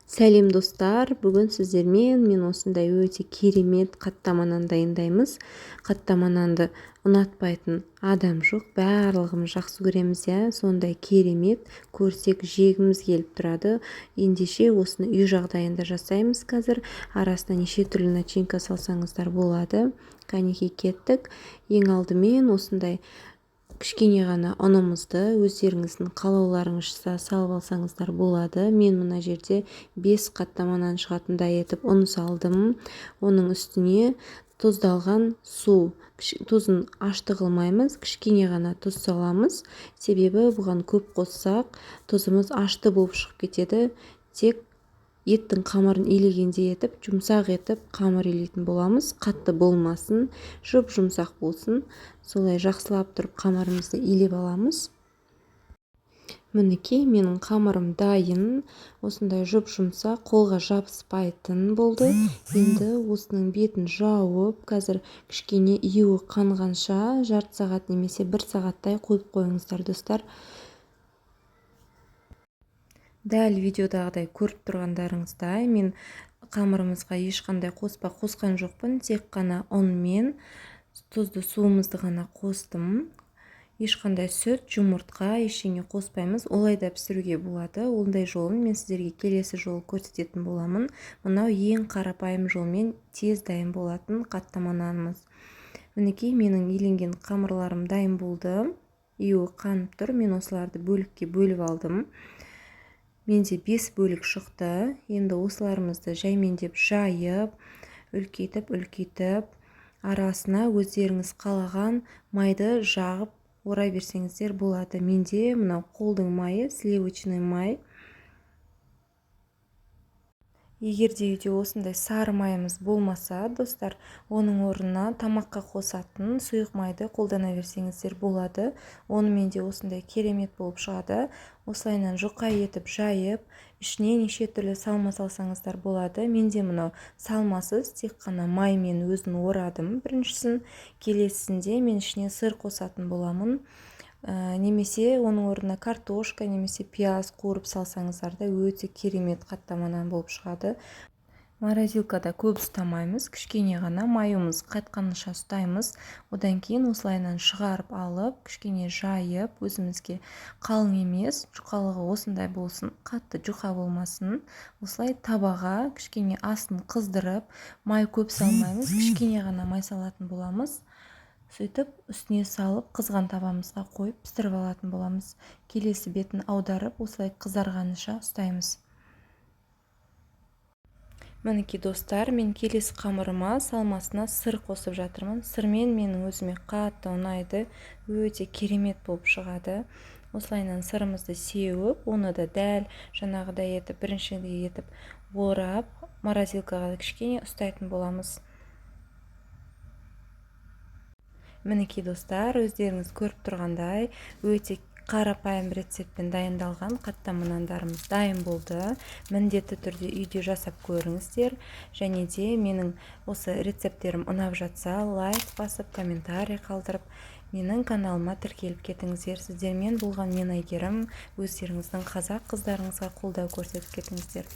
Сәлем достар, бүгін сіздермен мен осындай өте керемет қаттама нан дайындаймыз. Қаттама нанды ұнатпайтын адам жоқ, барлығымыз жақсы көреміз, сондай керемет, көрсек жегіміз келіп тұрады. Ендеше осыны үй жағдайында жасаймыз қазір. Арасына неше түрлі начинка салсаңыздар болады. Кәнеки кеттік. Ең алдымен осындай кішкене ғана ұнымызды өздеріңіздің қалауларыңызша салып алсаңыздар болады. Мен мына жерде 5 қаттаманан шығатындай етіп ұн салдым. Оның үстіне тұздалған су. Тұзын ашты қылмаймыз, кішкене ғана тұз саламыз. Себебі бұған көп қоссақ, тұзымыз ашты болып шығып кетеді. Тек еттің қамырын илегенде етіп, жұмсақ етіп қамыр илейтін боламыз. Қатты болмасын, жұмсақ болсын. Солай жақсылап тұрып қамырымызды илеп аламыз. Мінекей, менің қамырым дайын. Осындай жұмсақ, қолға жабыспайтын болды. Енді осының бетін жауып, қазір кішкене июі қанғанша жарты сағат немесе 1 сағаттай қойып қойыңыздар достар. Дәл видеодағыдай көріп тұрғандарыңыздай, мен қамырымызға ешқандай қосқан жоқпын, тек қана ұн мен тұзды суымызды ғана қостым. Ешқандай сүт, жұмыртқа, ештеңе қоспаймыз. Олай да пісіруге болады. Ондай жолын мен сіздерге келесі жолы көрсететін боламын. Мынау ең қарапайым жолмен тез дайын болатын қаттама нанымыз. Мінекей, менің иленген қамырларым дайын болды. Июі қанып тұр. Мен осыларды бөлікке бөліп алдым. Менде 5 бөлік шықты. Енді осыларымызды жаймендеп жайып, үлкейтіп, арасына өздеріңіз қалаған майды жағып орай берсеңіздер болады. Менде мынау қолдың майы, сливочный май. Егерде үйде осындай сары майымыз болмаса, достар, оның орнына тамаққа қосатын сұйық майды қолдана берсеңіздер болады. Онымен де осындай керемет болып шығады. Осылайынан жұқа етіп жайып, ішіне неше түрлі салма салсаңыздар болады. Менде мынау салмасыз, тек қана маймен өзін орадым біріншісін. Келесісінде мен ішіне сыр қосатын боламын. Немесе оның орнына картошка немесе пияз қуырып салсаңыздар да өте керемет қаттаманан болып шығады. Морозилкада көп ұстамаймыз, кішкене ғана майымыз қатқанша ұстаймыз. Одан кейін осылайынан шығарып алып, кішкене жайып, өзімізге қалың емес, жұқалығы осындай болсын, қатты жұқа болмасын. Осылай табаға кішкене астын қыздырып, май көп салмаймыз, кішкене ғана май салатын боламыз. Сөйтіп, үстіне салып, қызған табамызға қойып, пісіріп алатын боламыз. Келесі бетін аударып, осылай қызарғанша ұстаймыз. Мінекей достар, мен келесі қамырыма салмасына сыр қосып жатырмын. Сырмен менің өзіме қатты ұнайды, өте керемет болып шығады. Осылайынан сырымызды сеуіп, оны да дәл жаңағыдай етіп, біріншідей етіп орап, морозилкаға кішкене ұстайтын боламыз. Мінекей достар, өздеріңіз көріп тұрғандай, өте қарапайым рецептпен дайындалған қаттама нандарымыз дайын болды. Міндетті түрде үйде жасап көріңіздер. Және де менің осы рецепттерім ұнап жатса, лайк басып, комментарий қалдырып, менің каналыма тіркеліп кетіңіздер. Сіздермен болған мен Әйгерім, өздеріңіздің қазақ қыздарыңызға қолдау көрсетіп кетіңіздер.